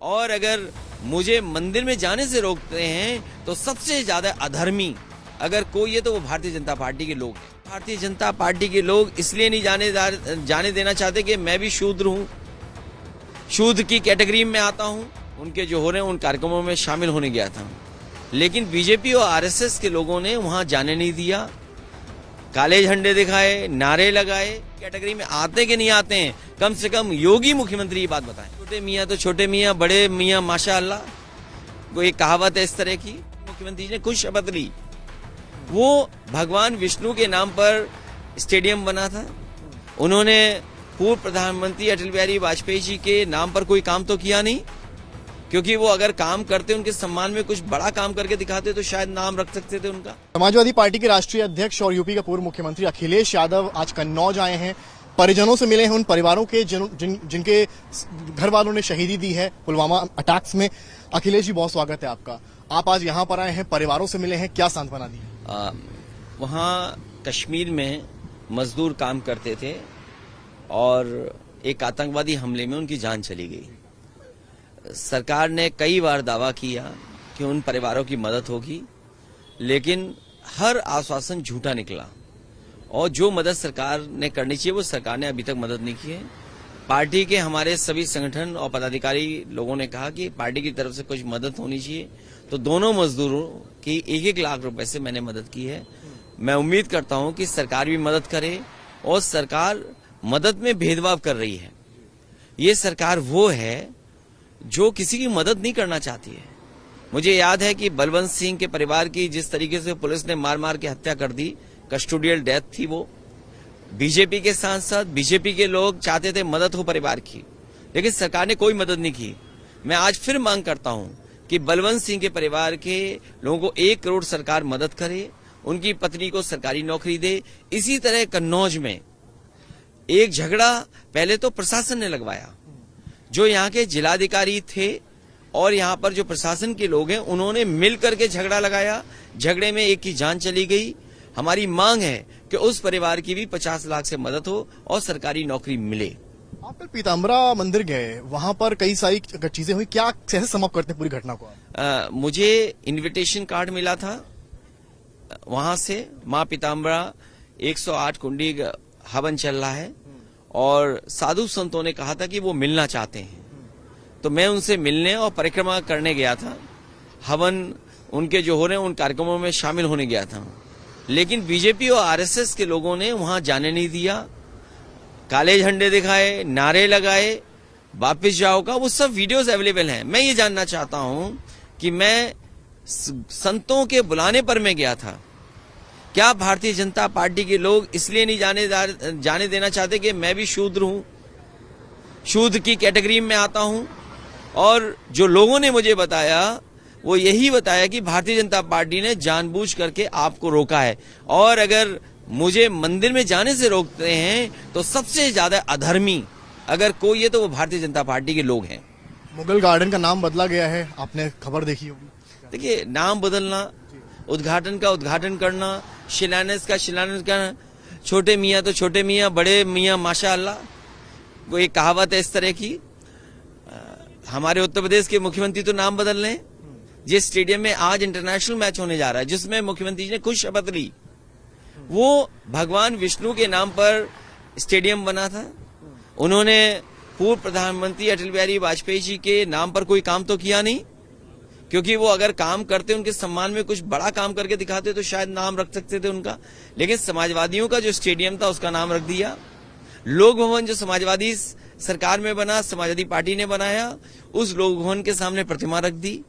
और अगर मुझे मंदिर में जाने से रोकते हैं तो सबसे ज्यादा अधर्मी अगर कोई है तो वो भारतीय जनता पार्टी के लोग हैं। भारतीय जनता पार्टी के लोग इसलिए नहीं जाने देना चाहते कि मैं भी शूद्र हूं, शूद्र की कैटेगरी में आता हूं। उनके जो हो रहे हैं उन कार्यक्रमों में शामिल होने गया था, लेकिन बीजेपी और आरएसएस के लोगों ने वहां जाने नहीं दिया। काले झंडे दिखाए, नारे लगाए। कैटेगरी में आते कि नहीं आते हैं, कम से कम योगी मुख्यमंत्री ये बात बताएं। छोटे मियाँ तो छोटे मियाँ, बड़े मियाँ माशाअल्लाह, कोई कहावत है इस तरह की। मुख्यमंत्री ने खुद शपथ ली। वो भगवान विष्णु के नाम पर स्टेडियम बना था। उन्होंने पूर्व प्रधानमंत्री अटल बिहारी वाजपेयी जी के नाम पर कोई काम तो किया नहीं, क्योंकि वो अगर काम करते, उनके सम्मान में कुछ बड़ा काम करके दिखाते तो शायद नाम रख सकते थे उनका। समाजवादी पार्टी के राष्ट्रीय अध्यक्ष और यूपी के पूर्व मुख्यमंत्री अखिलेश यादव आज कन्नौज आए हैं। परिजनों से मिले हैं, उन परिवारों के जिनके घर वालों ने शहीदी दी है पुलवामा अटैक्स में। अखिलेश जी, बहुत स्वागत है आपका। आप आज यहाँ पर आए हैं, परिवारों से मिले हैं, क्या सांत्वना दी? वहाँ कश्मीर में मजदूर काम करते थे और एक आतंकवादी हमले में उनकी जान चली गई। सरकार ने कई बार दावा किया कि उन परिवारों की मदद होगी, लेकिन हर आश्वासन झूठा निकला और जो मदद सरकार ने करनी चाहिए वो सरकार ने अभी तक मदद नहीं की है। पार्टी के हमारे सभी संगठन और पदाधिकारी लोगों ने कहा कि पार्टी की तरफ से कुछ मदद होनी चाहिए, तो दोनों मजदूरों की 1-1 लाख रुपए से मैंने मदद की है। मैं उम्मीद करता हूं कि सरकार भी मदद करे, और सरकार मदद में भेदभाव कर रही है। ये सरकार वो है जो किसी की मदद नहीं करना चाहती है। मुझे याद है कि बलवंत सिंह के परिवार की जिस तरीके से पुलिस ने मार मार के हत्या कर दी, कस्टोडियल डेथ थी वो। बीजेपी के सांसद, बीजेपी के लोग चाहते थे मदद हो परिवार की, लेकिन सरकार ने कोई मदद नहीं की। मैं आज फिर मांग करता हूं कि बलवंत सिंह के परिवार के लोगों को 1 करोड़ सरकार मदद करे, उनकी पत्नी को सरकारी नौकरी दे। इसी तरह कन्नौज में एक झगड़ा पहले तो प्रशासन ने लगवाया, जो यहाँ के जिलाधिकारी थे और यहाँ पर जो प्रशासन के लोग हैं उन्होंने मिल करके झगड़ा लगाया। झगड़े में एक की जान चली गई। हमारी मांग है कि उस परिवार की भी 50 लाख से मदद हो और सरकारी नौकरी मिले। आप कल पीताम्बरा मंदिर गए, वहां पर कई सारी चीजें हुई, क्या कैसे समाप्त करते हैं पूरी घटना को? मुझे इनविटेशन कार्ड मिला था वहां से। माँ पीताम्बरा 108 कुंडी हवन चल रहा है और साधु संतों ने कहा था कि वो मिलना चाहते हैं, तो मैं उनसे मिलने और परिक्रमा करने गया था। हवन उनके जो हो रहे हैं उन कार्यक्रमों में शामिल होने गया था, लेकिन बीजेपी और आरएसएस के लोगों ने वहां जाने नहीं दिया। काले झंडे दिखाए, नारे लगाए, वापस जाओ का, वो सब वीडियोस अवेलेबल हैं। मैं ये जानना चाहता हूं कि मैं संतों के बुलाने पर मैं गया था, क्या भारतीय जनता पार्टी के लोग इसलिए नहीं जाने देना चाहते कि मैं भी शूद्र हूं, शूद्र की कैटेगरी में आता हूं? और जो लोगों ने मुझे बताया वो यही बताया कि भारतीय जनता पार्टी ने जानबूझ करके आपको रोका है, और अगर मुझे मंदिर में जाने से रोकते हैं तो सबसे ज्यादा अधर्मी अगर कोई है तो वो भारतीय जनता पार्टी के लोग हैं। मुगल गार्डन का नाम बदला गया है, आपने खबर देखी होगी। देखिए, नाम बदलना, उद्घाटन का उद्घाटन करना, शिलान्यास का शिलान्यास करना। छोटे मियाँ तो छोटे मियाँ, बड़े मियाँ माशाअल्लाह, कोई कहावत है इस तरह की। हमारे उत्तर प्रदेश के मुख्यमंत्री तो नाम बदल रहे हैं। जिस स्टेडियम में आज इंटरनेशनल मैच होने जा रहा है, जिसमें मुख्यमंत्री जी ने खुद शपथ ली, वो भगवान विष्णु के नाम पर स्टेडियम बना था। उन्होंने पूर्व प्रधानमंत्री अटल बिहारी वाजपेयी जी के नाम पर कोई काम तो किया नहीं, क्योंकि वो अगर काम करते, उनके सम्मान में कुछ बड़ा काम करके दिखाते तो शायद नाम रख सकते थे उनका। लेकिन समाजवादियों का जो स्टेडियम था उसका नाम रख दिया। लोक भवन जो समाजवादी सरकार में बना, समाजवादी पार्टी ने बनाया, उस लोक भवन के सामने प्रतिमा रख दी।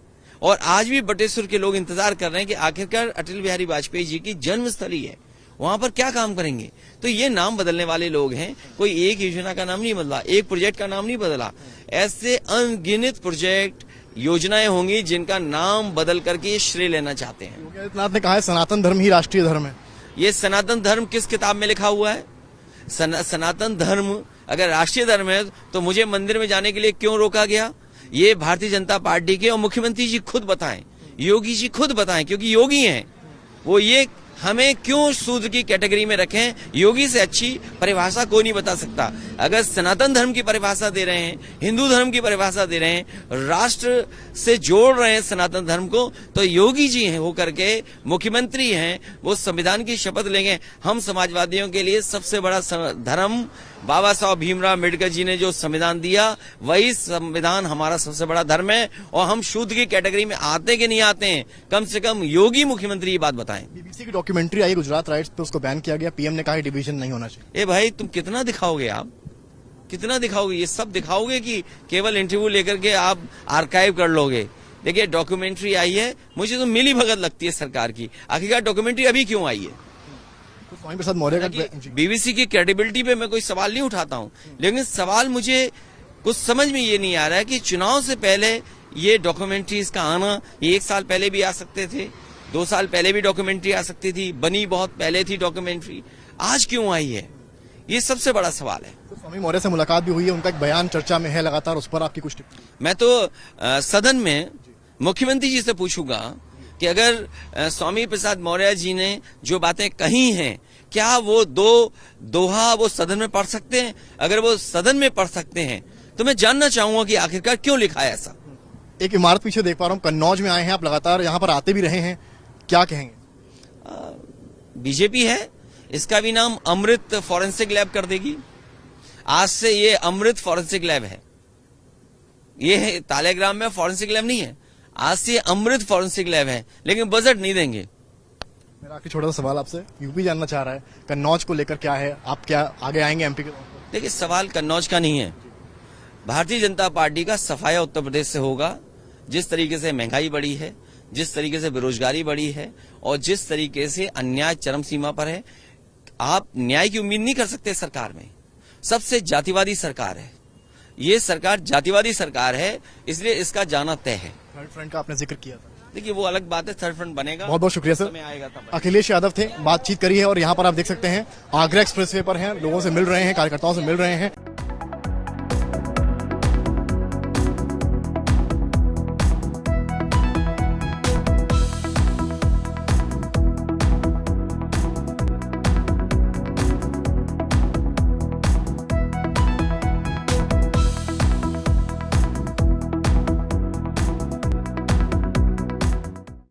और आज भी बटेश्वर के लोग इंतजार कर रहे हैं कि आखिरकार अटल बिहारी वाजपेयी जी की जन्मस्थली है, वहां पर क्या काम करेंगे। तो ये नाम बदलने वाले लोग हैं। कोई एक योजना का नाम नहीं बदला, एक प्रोजेक्ट का नाम नहीं बदला। ऐसे अनगिनत प्रोजेक्ट, योजनाएं होंगी जिनका नाम बदल करके ये श्रेय लेना चाहते हैं। योगी आदित्यनाथ ने कहा है सनातन धर्म ही राष्ट्रीय धर्म है। ये सनातन धर्म किस किताब में लिखा हुआ है? सनातन धर्म अगर राष्ट्रीय धर्म है तो मुझे मंदिर में जाने के लिए क्यों रोका गया? ये भारतीय जनता पार्टी के और मुख्यमंत्री जी खुद बताएं, योगी जी खुद बताएं, क्योंकि योगी हैं वो। ये हमें क्यों शूद्र की कैटेगरी में रखें? योगी से अच्छी परिभाषा कोई नहीं बता सकता। अगर सनातन धर्म की परिभाषा दे रहे हैं, हिंदू धर्म की परिभाषा दे रहे हैं, राष्ट्र से जोड़ रहे हैं सनातन धर्म को, तो योगी जी हैं होकर के मुख्यमंत्री हैं, वो संविधान की शपथ लेंगे। हम समाजवादियों के लिए सबसे बड़ा धर्म बाबा साहब भीमराव अम्बेडकर जी ने जो संविधान दिया, वही संविधान हमारा सबसे बड़ा धर्म है। और हम शूद्र की कैटेगरी में आते कि नहीं आते हैं, कम से कम योगी मुख्यमंत्री ये बात बताएं। बीबीसी की डॉक्यूमेंट्री आई गुजरात राइट्स पे, उसको बैन किया गया। पीएम ने कहा डिवीजन नहीं होना चाहिए। ए भाई, तुम कितना दिखाओगे? आप कितना दिखाओगे? ये सब दिखाओगे कि केवल इंटरव्यू लेकर के आप आर्काइव कर लोगे? देखिए, डॉक्यूमेंट्री आई है, मुझे तो मिली भगत लगती है सरकार की। आखिरकार डॉक्यूमेंट्री अभी क्यों आई है? स्वामी प्रसाद मौर्य का बीबीसी की क्रेडिबिलिटी पे मैं कोई सवाल नहीं उठाता हूं, लेकिन सवाल मुझे कुछ समझ में ये नहीं आ रहा है कि चुनाव से पहले ये डॉक्यूमेंट्रीज का आना, ये 1 साल पहले भी आ सकते थे, 2 साल पहले भी डॉक्यूमेंट्री आ सकती थी, बनी बहुत पहले थी डॉक्यूमेंट्री, आज क्यों आई है? ये सबसे बड़ा सवाल है। तो स्वामी मौर्य से मुलाकात भी हुई है, उनका एक बयान चर्चा में है लगातार, उस पर आपकी कुछ टिप्पणी? मैं तो सदन में मुख्यमंत्री जी से पूछूंगा कि अगर स्वामी प्रसाद मौर्य जी ने जो बातें कही हैं, क्या वो दोहा वो सदन में पढ़ सकते हैं? अगर वो सदन में पढ़ सकते हैं तो मैं जानना चाहूंगा कि आखिरकार क्यों लिखा है ऐसा। एक इमारत पीछे देख पा रहा हूँ, कन्नौज में आए हैं आप, लगातार यहाँ पर आते भी रहे हैं, क्या कहेंगे? बीजेपी है, इसका भी नाम अमृत फॉरेंसिक लैब कर देगी। आज से ये अमृत फॉरेंसिक लैब है, ये तालेग्राम में फॉरेंसिक लैब नहीं है, आज से अमृत फॉरेंसिक लैब है, लेकिन बजट नहीं देंगे। मेरा आखिरी छोटा सा सवाल आपसे, यूपी जानना चाह रहा है कन्नौज को लेकर क्या है, आप क्या आगे आएंगे एमपी के? देखिए, सवाल कन्नौज का नहीं है, भारतीय जनता पार्टी का सफाया उत्तर प्रदेश से होगा। जिस तरीके से महंगाई बढ़ी है, जिस तरीके से बेरोजगारी बढ़ी है और जिस तरीके से अन्याय चरम सीमा पर है, आप न्याय की उम्मीद नहीं कर सकते सरकार में। सबसे जातिवादी सरकार है ये सरकार, जातिवादी सरकार है, इसलिए इसका जाना तय है। थर्ड फ्रंट का आपने जिक्र किया था, देखिए वो अलग बात है, थर्ड फ्रंट बनेगा। बहुत बहुत शुक्रिया सर। आएगा तब। अखिलेश यादव थे, बातचीत करी है और यहाँ पर आप देख सकते हैं आगरा एक्सप्रेसवे पर हैं, लोगों से मिल रहे हैं, कार्यकर्ताओं से मिल रहे हैं।